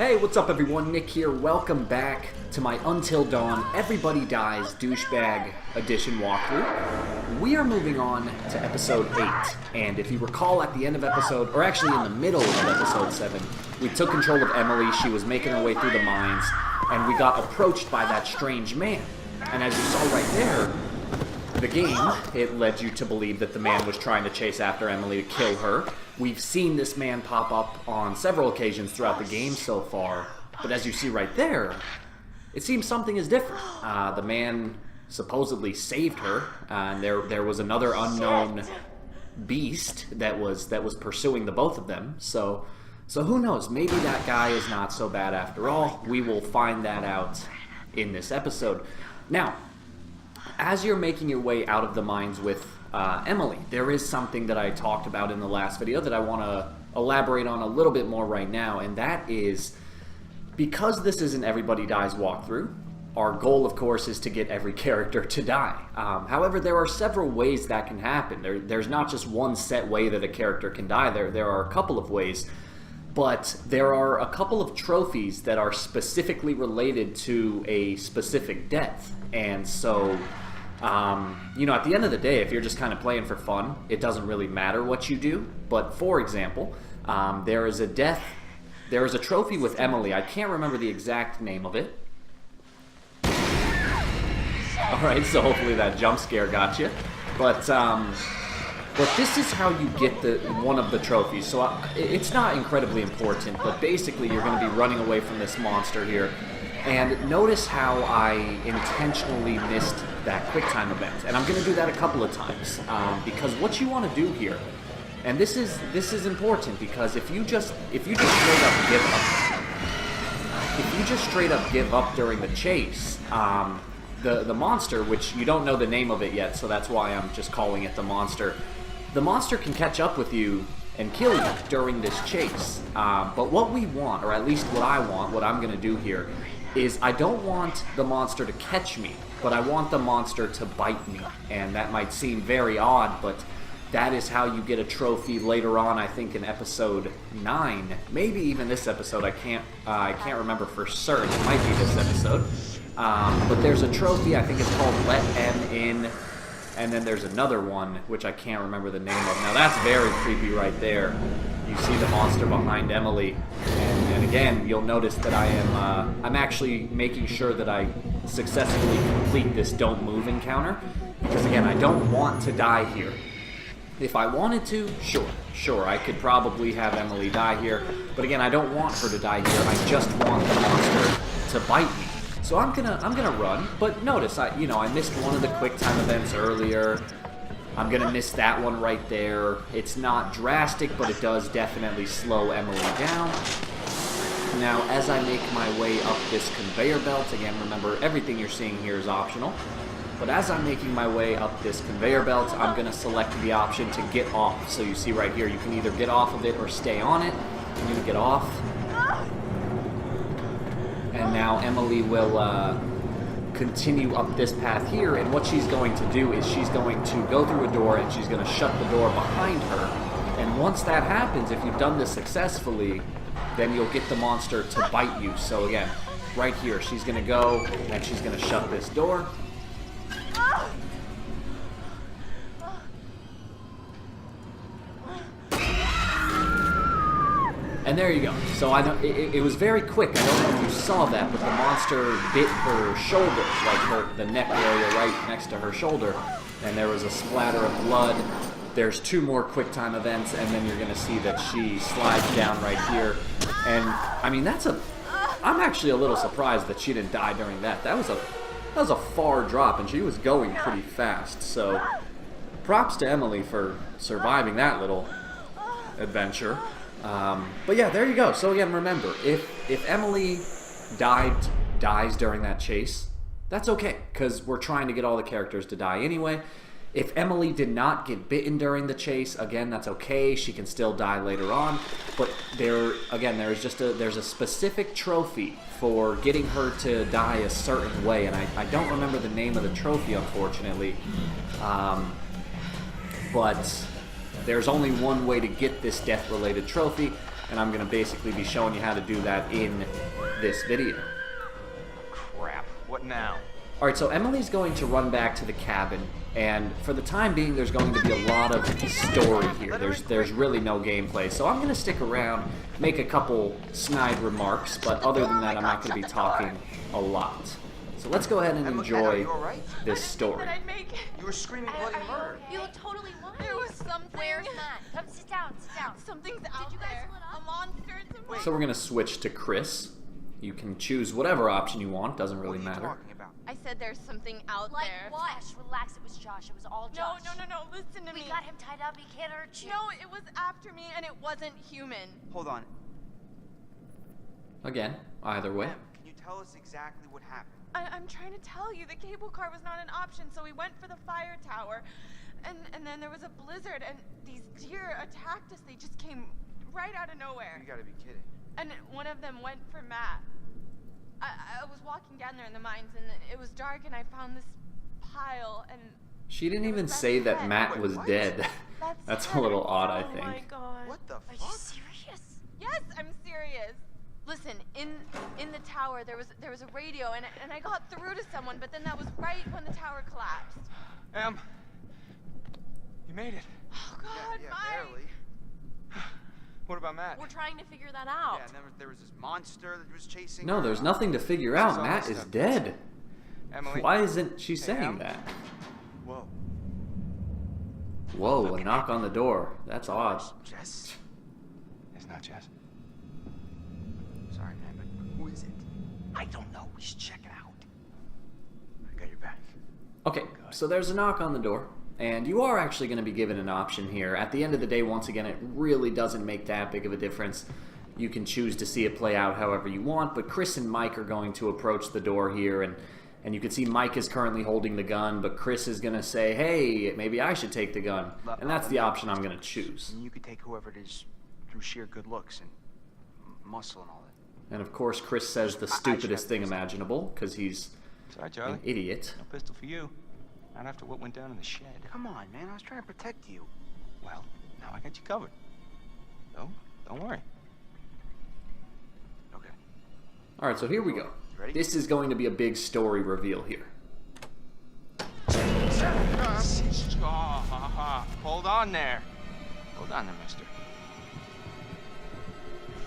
Hey, what's up everyone? Nick here. Welcome back to my Until Dawn Everybody Dies Douchebag Edition walkthrough. We are moving on to episode 8, and if you recall at the end of episode, or actually in the middle of episode 7, we took control of Emily. She was making her way through the mines, and we got approached by that strange man. And as you saw right there, the game, it led you to believe that the man was trying to chase after Emily to kill her. We've seen this man pop up on several occasions throughout the game so far, but as you see right there, it seems something is different. The man supposedly saved her, and there was another unknown beast that was pursuing the both of them. So who knows? Maybe that guy is not so bad after all. We will find that out in this episode. Now, as you're making your way out of the mines with Emily, there is something that I talked about in the last video that I want to elaborate on a little bit more right now, and that is, because this is an Everybody Dies walkthrough, our goal, of course, is to get every character to die. However, there are several ways that can happen. There's not just one set way that a character can die. There are a couple of ways, but there are a couple of trophies that are specifically related to a specific death, and so you know, at the end of the day, if you're just kind of playing for fun, it doesn't really matter what you do. But for example, there is a trophy with Emily. I can't remember the exact name of it. Alright, so hopefully that jump scare got you. But this is how you get one of the trophies. So it's not incredibly important, but basically you're going to be running away from this monster here. And notice how I intentionally missed that QuickTime event, and I'm going to do that a couple of times because what you want to do here, and this is important, because if you just straight up give up during the chase, the monster, which you don't know the name of it yet, so that's why I'm just calling it the monster can catch up with you and kill you during this chase. But what we want, or at least what I want, what I'm going to do here, is I don't want the monster to catch me, but I want the monster to bite me. And that might seem very odd, but that is how you get a trophy later on, I think in episode 9. Maybe even this episode, I can't remember for certain. It might be this episode. But there's a trophy, I think it's called Let M In, and then there's another one, which I can't remember the name of. Now that's very creepy right there. You see the monster behind Emily, and again, you'll notice that I'm actually making sure that I successfully complete this don't move encounter, because again, I don't want to die here. If I wanted to, sure, I could probably have Emily die here, but again, I don't want her to die here. I just want the monster to bite me. So I'm gonna run, but notice I missed one of the QuickTime events earlier. I'm gonna miss that one right there. It's not drastic, but it does definitely slow Emily down. Now, as I make my way up this conveyor belt, again, remember, everything you're seeing here is optional, but as I'm making my way up this conveyor belt, I'm gonna select the option to get off. So you see right here, you can either get off of it or stay on it. I'm gonna get off. And now Emily will continue up this path here, and what she's going to do is she's going to go through a door and she's going to shut the door behind her. And once that happens, if you've done this successfully, then you'll get the monster to bite you. So again, right here, she's going to go and she's going to shut this door. And there you go. So I know it was very quick. I don't know if you saw that, but the monster bit her shoulder, like the neck area right next to her shoulder, and there was a splatter of blood. There's 2 more QuickTime events, and then you're going to see that she slides down right here. And I mean, I'm actually a little surprised that she didn't die during that. That was a far drop, and she was going pretty fast. So props to Emily for surviving that little adventure. But yeah, there you go. So again, remember, if Emily dies during that chase, that's okay, because we're trying to get all the characters to die anyway. If Emily did not get bitten during the chase, again, that's okay. She can still die later on. But there's a specific trophy for getting her to die a certain way, and I don't remember the name of the trophy, unfortunately. But there's only one way to get this death-related trophy, and I'm going to basically be showing you how to do that in this video. Crap. What now? Alright, so Emily's going to run back to the cabin, and for the time being, there's going to be a lot of story here. There's really no gameplay, so I'm going to stick around, make a couple snide remarks, but other than that, I'm not going to be talking a lot. So let's go ahead and enjoy this story. You were screaming bloody murder. You look totally lying. There was something. Where's Matt? Come sit down, sit down. Something's out Did you guys there. split up? A monster. It's a So we're going to switch to Chris. You can choose whatever option you want, doesn't really What are you matter. talking about? I said there's something out Like there. what? Relax, it was Josh. It was all No, Josh. no. Listen to We me. got him tied up. He can't hurt you. No, it was after me, and it wasn't human. Hold on. Again, either way. Ma'am, can you tell us exactly what happened? I'm trying to tell you, the cable car was not an option, so we went for the fire tower, and then there was a blizzard, and these deer attacked us. They just came right out of nowhere. You gotta be kidding. And one of them went for Matt. I was walking down there in the mines, and it was dark, and I found this pile, and She didn't it even was say Matt's that head. Matt Wait, was what? dead. That's a little odd, I Oh my think. god. What the Are you fuck? serious? Yes, I'm serious. Listen, in the tower there was a radio, and I got through to someone, but then that was right when the tower collapsed. You made it. Oh God, Yeah, Mike. barely. What about Matt? We're trying to figure that out. Yeah, and there was this monster that was chasing No, her. there's nothing to figure This is out. all Matt messed is up. dead. Emily. Why isn't she Hey, saying Em. that? Whoa. Whoa, a knock on the door. That's odd. Jess? It's not Jess. Sorry, man, but who is it? I don't know. Just check it out. I got your back. Okay, so there's a knock on the door, and you are actually going to be given an option here. At the end of the day, once again, it really doesn't make that big of a difference. You can choose to see it play out however you want, but Chris and Mike are going to approach the door here, and you can see Mike is currently holding the gun, but Chris is going to say, hey, maybe I should take the gun. And that's the option I'm going to choose. And you could take whoever it is through sheer good looks and muscle and all that. And of course, Chris says the I should stupidest have thing this. imaginable, because he's Sorry, Charlie. an idiot. No pistol for you. Not after what went down in the shed. Come on, man. I was trying to protect you. Well, now I got you covered. So, don't worry. Okay. Alright, so here we go. Ready? This is going to be a big story reveal here. Hold on there. Hold on there, mister.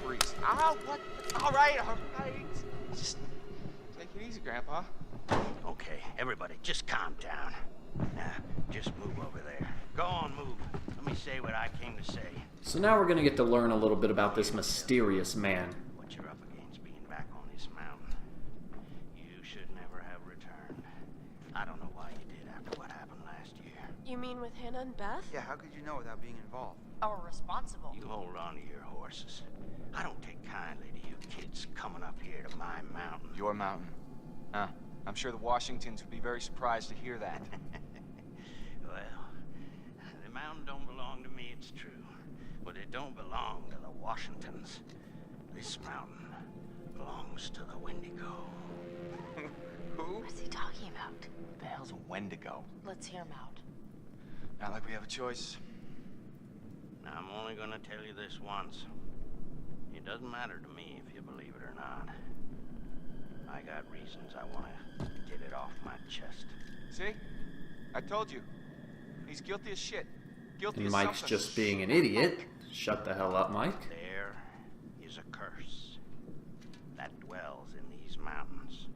Freeze. Ow, what? All right. Just take it easy, Grandpa. Okay, everybody, just calm down. Now, just move over there. Go on, move. Let me say what I came to say. So now we're going to get to learn a little bit about this mysterious man. What you're up against being back on this mountain. You should never have returned. I don't know why you did after what happened last year. You mean with Hannah and Beth? Yeah, how could you know without being involved? Or responsible? You hold on to your horses. I don't take kindly to you kids coming up here to my mountain. Your mountain. Huh. I'm sure the Washingtons would be very surprised to hear that. Well, the mountain don't belong to me, it's true. But it don't belong to the Washingtons. This mountain belongs to the Wendigo. Who? What's he talking about? What the hell's a Wendigo? Let's hear him out. Not like we have a choice. Now, I'm only gonna tell you this once. It doesn't matter to me if you believe it or not. I got reasons I wanna get it off my chest. See? I told you. He's guilty as shit. Guilty And as Mike's something. just being an idiot. Shut the hell up, Mike. There is a curse that dwells in these mountains.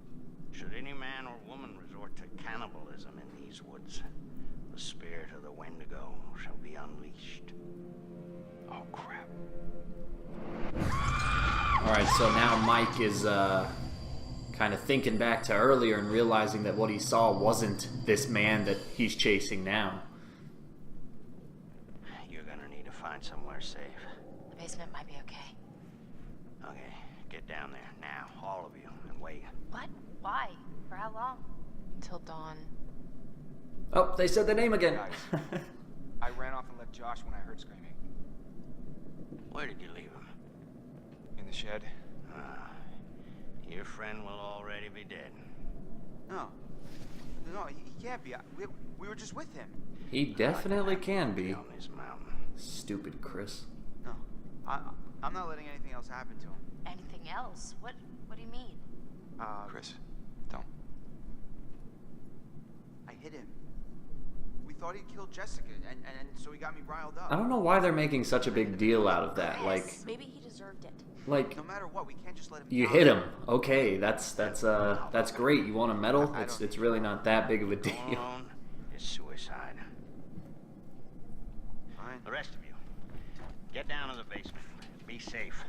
Should any man or woman resort to cannibalism in these woods, the spirit of the Wendigo shall be unleashed. Oh, crap. Alright, so now Mike is kind of thinking back to earlier and realizing that what he saw wasn't this man that he's chasing now. You're gonna need to find somewhere safe. The basement might be okay. Okay, get down there now, all of you, and wait. What? Why? For how long? Till dawn. Oh, they said the name again. Guys. I ran off and left Josh when I heard screaming. Where did you leave him? In the shed. Your friend will already be dead. No. No, he can't be. We were just with him. He definitely can be. On this mountain. Stupid Chris. No. I'm not letting anything else happen to him. Anything else? What do you mean? Chris, don't. I hit him. We thought he'd killed Jessica, and so he got me riled up. I don't know why they're making such a big deal out of that. Like, Chris, maybe he deserved it. No matter what, we can't just let him you die. hit him. Okay, that's great. You want a medal? It's really not that big of a deal. Alone is suicide. Fine. The rest of you, get down to the basement. Be safe.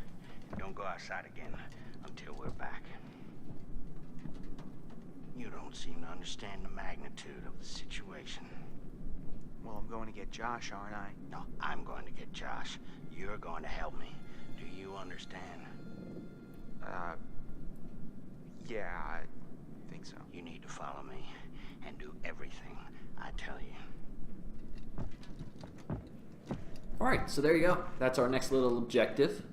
Don't go outside again until we're back. You don't seem to understand the magnitude of the situation. Well, I'm going to get Josh, aren't I? No, I'm going to get Josh. You're going to help me. Do you understand? Yeah, I think so. You need to follow me and do everything I tell you. Alright, so there you go. That's our next little objective.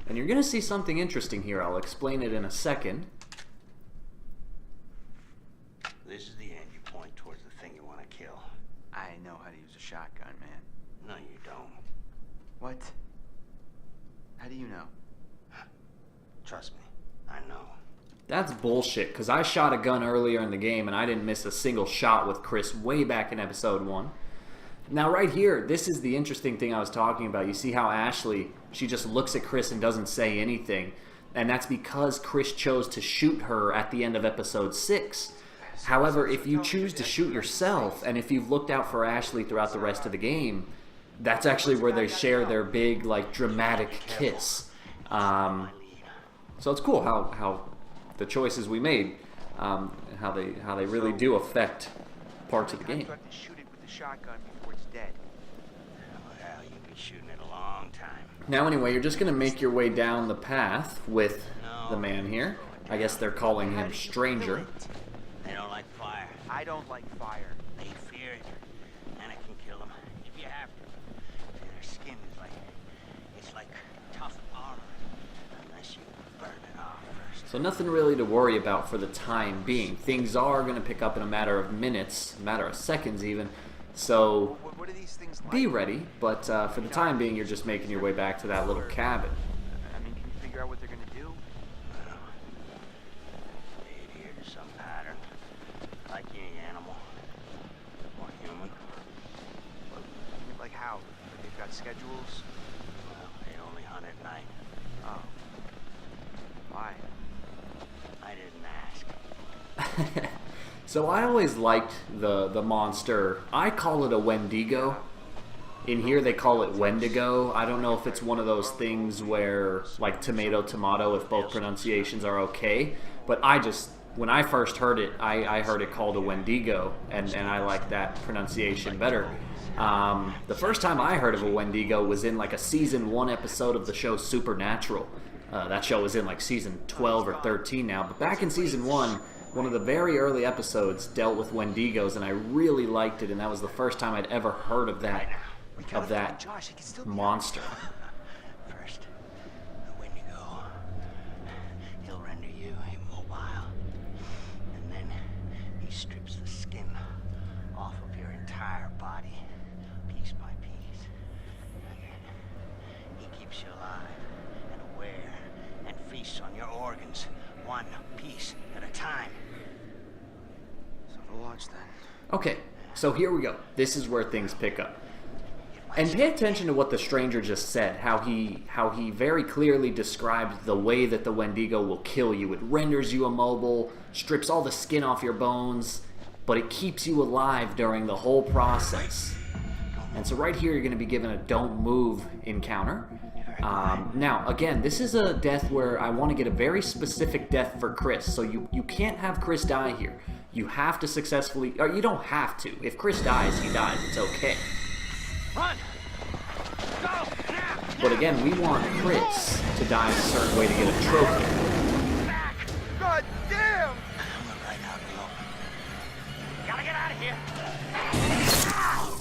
And you're going to see something interesting here. I'll explain it in a second. This is the end you point towards the thing you want to kill. I know how to use a shotgun, man. No, you don't. What? How do you know? Trust me, I know. That's bullshit, because I shot a gun earlier in the game and I didn't miss a single shot with Chris way back in episode 1. Now right here, this is the interesting thing I was talking about. You see how Ashley, she just looks at Chris and doesn't say anything. And that's because Chris chose to shoot her at the end of episode 6. However, if you choose to shoot yourself, and if you've looked out for Ashley throughout the rest of the game, that's actually where they share their big, like, dramatic kiss. So it's cool how the choices we made, how they really do affect parts of the game. You have to shoot it with the shotgun before it's dead. Well, you'll be shooting it a long time. Now anyway, you're just going to make your way down the path with the man here. I guess they're calling him Stranger. They don't like fire. I don't like fire. They fear it, and it can kill them if you have to. See, their skin is like tough armor, unless you burn it off first. So nothing really to worry about for the time being. Things are going to pick up in a matter of minutes, a matter of seconds even. So What are these things like? be ready, but for the time being, you're just making your way back to that little cabin. I mean, can you figure out what they're gonna do? They adhere to some pattern, like any animal or human. Like how? Like they've got schedules? Well, they only hunt at night. Oh. Why? I didn't ask. So I always liked the monster. I call it a Wendigo. In here they call it Wendigo. I don't know if it's one of those things where, like tomato, if both pronunciations are okay. But when I first heard it, I heard it called a Wendigo, and I like that pronunciation better. The first time I heard of a Wendigo was in like a season 1 episode of the show Supernatural. That show was in like season 12 or 13 now. But back in season 1, one of the very early episodes dealt with Wendigos, and I really liked it, and that was the first time I'd ever heard of that Josh, he can still be monster. First, the Wendigo. He'll render you immobile. And then he strips the skin off of your entire body, piece by piece. He keeps you alive and aware and feasts on your organs, one piece at a time. So to launch then. Okay, so here we go. This is where things pick up. And pay attention to what the Stranger just said, how he very clearly described the way that the Wendigo will kill you. It renders you immobile, strips all the skin off your bones, but it keeps you alive during the whole process. And so right here you're going to be given a don't move encounter. Now, again, this is a death where I want to get a very specific death for Chris, so you can't have Chris die here. You have to successfully, or you don't have to. If Chris dies, he dies. It's okay. Run! Go! Now! But again, we want Chris to die in a certain way to get a trophy. Back! God damn! I'm gonna ride out alone. Gotta get out of here!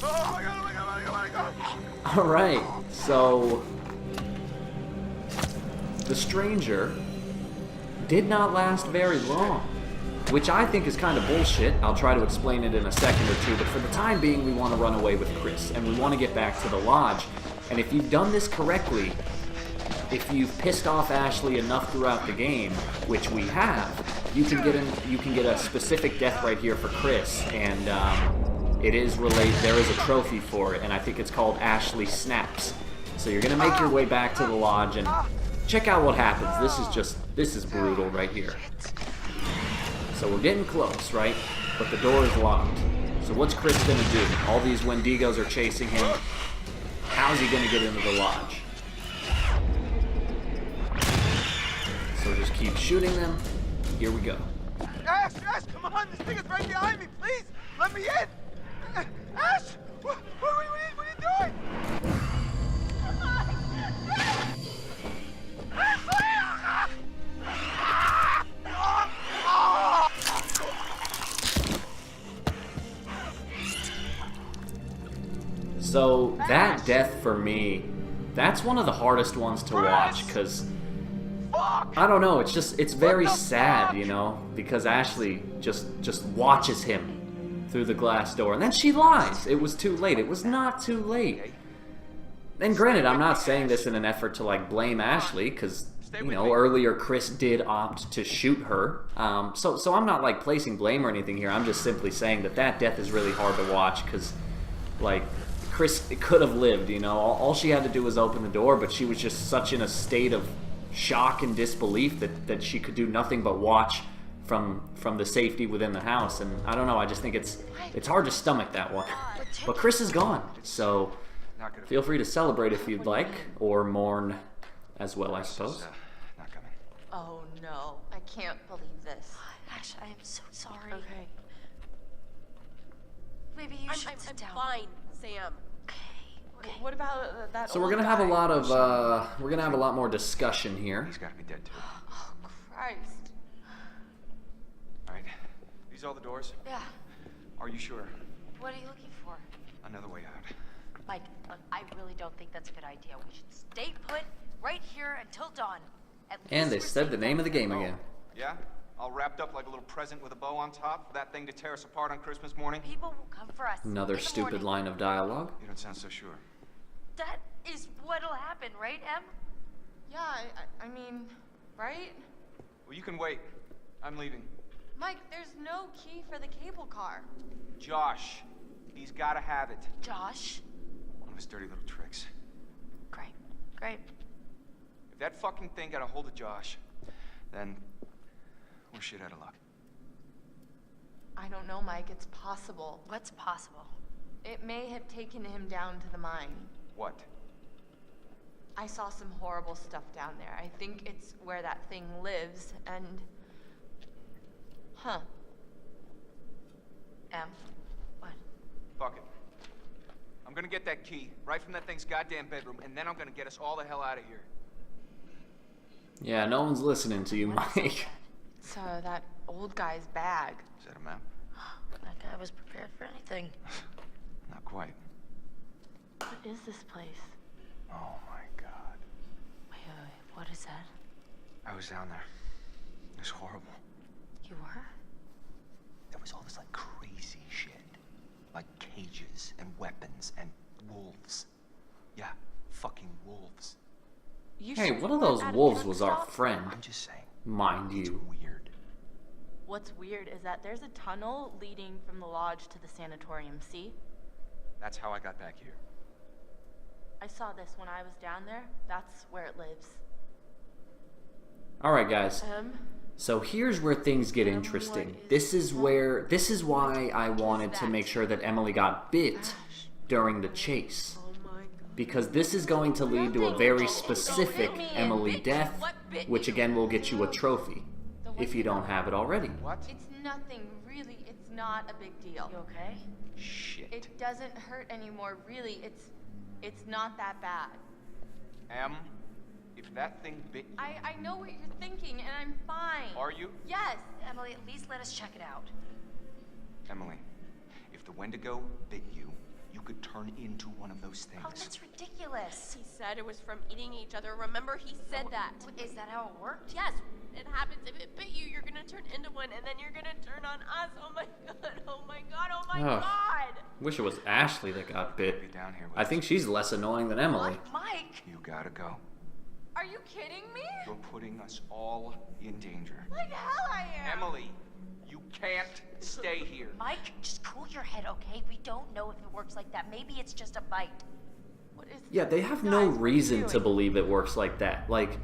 Oh my god! Alright, so the Stranger did not last very long. which I think is kind of bullshit. I'll try to explain it in a second or two, but for the time being, we want to run away with Chris, and we want to get back to the lodge. And if you've done this correctly, if you've pissed off Ashley enough throughout the game, which we have, you can get a specific death right here for Chris, and it is related. There is a trophy for it, and I think it's called Ashley Snaps. So you're gonna make your way back to the lodge and check out what happens. This is brutal right here. So we're getting close, right? But the door is locked. So what's Chris gonna do? All these Wendigos are chasing him. How's he gonna get into the lodge? So just keep shooting them. Here we go. Ash, come on! This thing is right behind me. Please, let me in. Ash, what are you doing? So that death for me, that's one of the hardest ones to watch, because I don't know, it's very sad, you know, because Ashley just watches him through the glass door, and then she lies. It was too late. It was not too late. And granted, I'm not saying this in an effort to like blame Ashley, because you know earlier Chris did opt to shoot her. So I'm not like placing blame or anything here. I'm just simply saying that death is really hard to watch, because like Chris could have lived, you know. All she had to do was open the door, but she was just such in a state of shock and disbelief that she could do nothing but watch from the safety within the house. And I don't know, I just think it's hard to stomach that one. But Chris is gone, so feel free to celebrate if you'd like, or mourn as well, I suppose. Not coming. Oh no, I can't believe this. Ash, I am so sorry. Okay. Maybe you should sit down. Fine, Sam. Okay. What about that So we're old gonna have a guy? lot of we're gonna have a lot more discussion here. He's got to be dead too. Oh, Christ. All right. These all the doors? Yeah. Are you sure? What are you looking for? Another way out. Mike, look, I really don't think that's a good idea. We should stay put right here until dawn. At And they least we're said safe the name of the game Oh, again. yeah? All wrapped up like a little present with a bow on top for that thing to tear us apart on Christmas morning? People will come for us. Another in the stupid morning. line of dialogue. You don't sound so sure. That is what'll happen, right, Em? Yeah, I mean, right? Well, you can wait. I'm leaving. Mike, there's no key for the cable car. Josh, he's got to have it. Josh? One of his dirty little tricks. Great. Great. If that fucking thing got a hold of Josh, then we're shit out of luck. I don't know, Mike. It's possible. What's possible? It may have taken him down to the mine. What? I saw some horrible stuff down there. I think it's where that thing lives, and... Huh. Em? What? Fuck it. I'm gonna get that key right from that thing's goddamn bedroom, and then I'm gonna get us all the hell out of here. Yeah, no one's listening to you, Mike. It's that old guy's bag. Is that a map? That guy was prepared for anything. Not quite. What is this place? Oh my god. Wait. What is that? I was down there. It was horrible. You were? There was all this like crazy shit. Like cages and weapons and wolves. Yeah, fucking wolves. You Hey, sure one you of weren't those at a wolves truck was our stop? friend, I'm just saying. mind It's you. weird. What's weird is that there's a tunnel leading from the lodge to the sanatorium, see? That's how I got back here. I saw this when I was down there. That's where it lives. Alright guys, Em? so here's where things get interesting. This is why I wanted to make sure that Emily got bit during the chase. Because this is going to lead to a very specific Emily death, which again will get you a trophy, if you don't have it already. What? It's nothing, really. It's not a big deal. You okay? Shit. It doesn't hurt anymore, really. It's not that bad. Em, if that thing bit you, I know what you're thinking, and I'm fine. are you? Yes. Emily, at least let us check it out. Emily, if the Wendigo bit you, you could turn into one of those Oh, things. that's ridiculous. He said it was from eating each other. Remember, he said that. Is that how it worked? Yes, it happens. If it bit you, you're gonna turn into one, and then you're gonna turn on us. Oh my god, oh my god, oh my Oh. god! Wish it was Ashley that got bit. Be down here with I think she's less annoying than Emily. What? Mike? You gotta go. Are you kidding me? You're putting us all in danger. Like hell I am. Emily, you can't stay here. Mike, just cool your head, okay? We don't know if it works like that. Maybe it's just a bite. What is Yeah, they have Guys, no what are you reason to doing? believe it works like that. Like,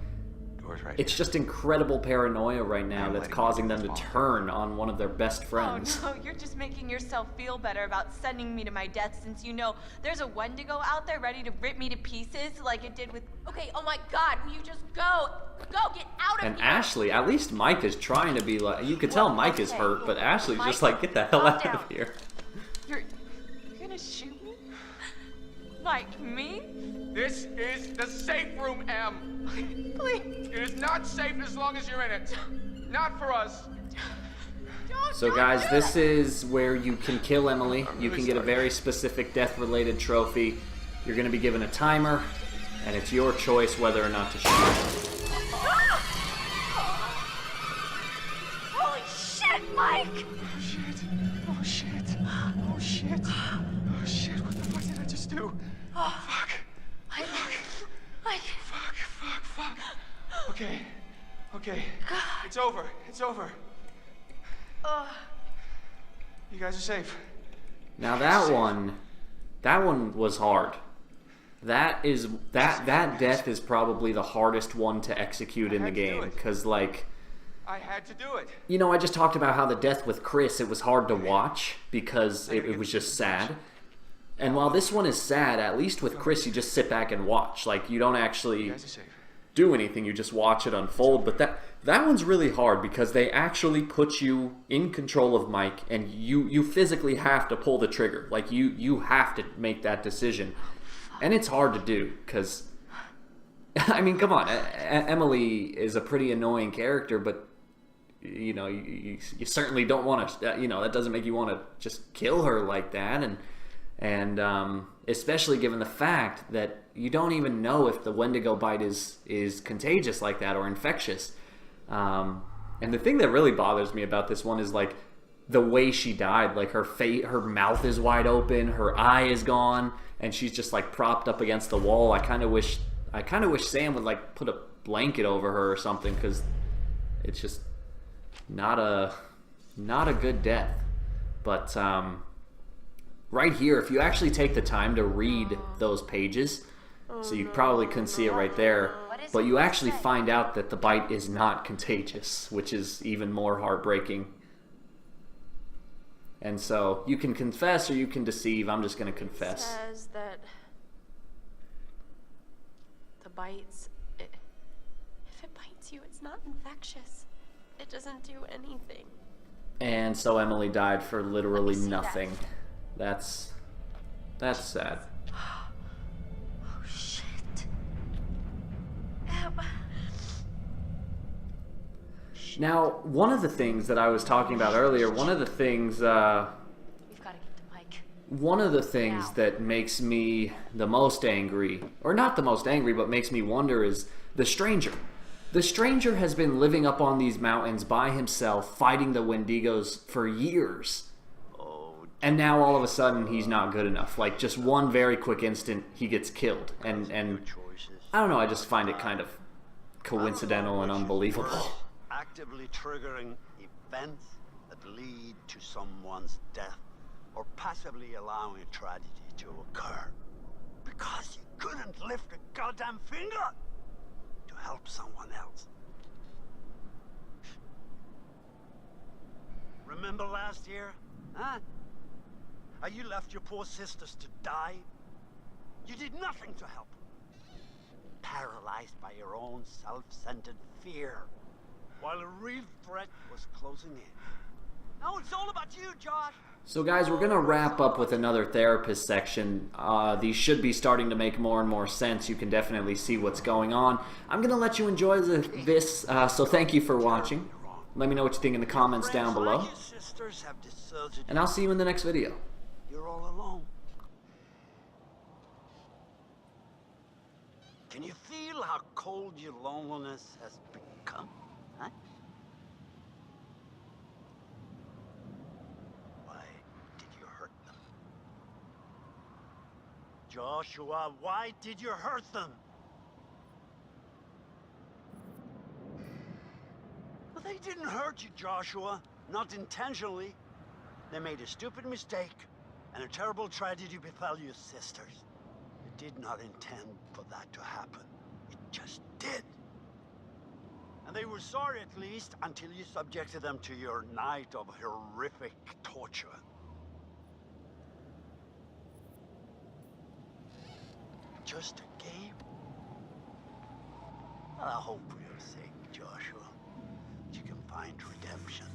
Door's right it's here. just incredible paranoia right now I'm that's letting causing you them to respond. turn on one of their best friends. Oh no, you're just making yourself feel better about sending me to my death since you know there's a Wendigo out there ready to rip me to pieces like it did with. Okay, oh my god, will you just go? Go, get out of And here! Ashley, at least Mike is trying to be like, you could tell Well, Mike is okay. hurt, but Ashley's just Mike, like, get the hell calm out down. of here. You're gonna shoot me? Like me? This is the safe room, Em. Please. It is not safe as long as you're in it. Not for us. So guys, this is where you can kill Emily. You can get a very specific death-related trophy. You're going to be given a timer, and it's your choice whether or not to shoot. Holy shit, Mike! Oh shit. Oh shit. Oh shit. Oh shit. What the fuck did I just do? Oh, Fuck. Mike. Fuck. Okay. Okay. It's over. It's over. You guys are safe. Now that one was hard. That death is probably the hardest one to execute in the had to do game, it. because like, I had to do it. you know, I just talked about how the death with Chris, it was hard to watch because it was just sad. And while this one is sad, at least with Chris, you just sit back and watch. Like, you don't actually You guys are safe. do anything, you just watch it unfold. But that one's really hard because they actually put you in control of Mike, and you physically have to pull the trigger. Like, you have to make that decision. And it's hard to do because, I mean, come on, Emily is a pretty annoying character, but you know, you certainly don't want to, you know, that doesn't make you want to just kill her like that. And especially given the fact that you don't even know if the Wendigo bite is contagious like that or infectious. And the thing that really bothers me about this one is like the way she died. Like her mouth is wide open, her eye is gone, and she's just like propped up against the wall. I kind of wish Sam would like put a blanket over her or something, because it's just not a good death. But right here, if you actually take the time to read those pages, so you probably couldn't see it right there, but you actually find out that the bite is not contagious, which is even more heartbreaking. And so you can confess or you can deceive. I'm just going to confess. Says that the bites, if it bites you, it's not infectious. It doesn't do anything. And so Emily died for literally see that. nothing. That's sad. Oh, shit. Em. Now, one of the things that I was talking about earlier, one of the things We've got to get to Mike. One of the things Now. that makes me the most angry, or not the most angry, but makes me wonder, is the Stranger. The Stranger has been living up on these mountains by himself, fighting the Wendigos for years. And now all of a sudden he's not good enough. Like, just one very quick instant, he gets killed. And I don't know, I just find it kind of coincidental and unbelievable. Actively triggering events that lead to someone's death, or passively allowing a tragedy to occur because you couldn't lift a goddamn finger to help someone else. Remember last year? Huh? How you left your poor sisters to die? You did nothing to help them. Paralyzed by your own self-centered fear, while a real threat was closing in. Now it's all about you, Josh. So guys, we're going to wrap up with another therapist section. These should be starting to make more and more sense. You can definitely see what's going on. I'm going to let you enjoy this, so thank you for watching. Let me know what you think in the comments down below. Your sisters have deserted And I'll see you in the next video. You're all alone. Can you feel how cold your loneliness has become? Huh? Why did you hurt them? Joshua, why did you hurt them? Well, they didn't hurt you, Joshua. Not intentionally. They made a stupid mistake, and a terrible tragedy befell your sisters. You did not intend for that to happen. It just did. And they were sorry, at least, until you subjected them to your night of horrific torture. Just a game? Well, I hope for your sake, Joshua, that you can find redemption.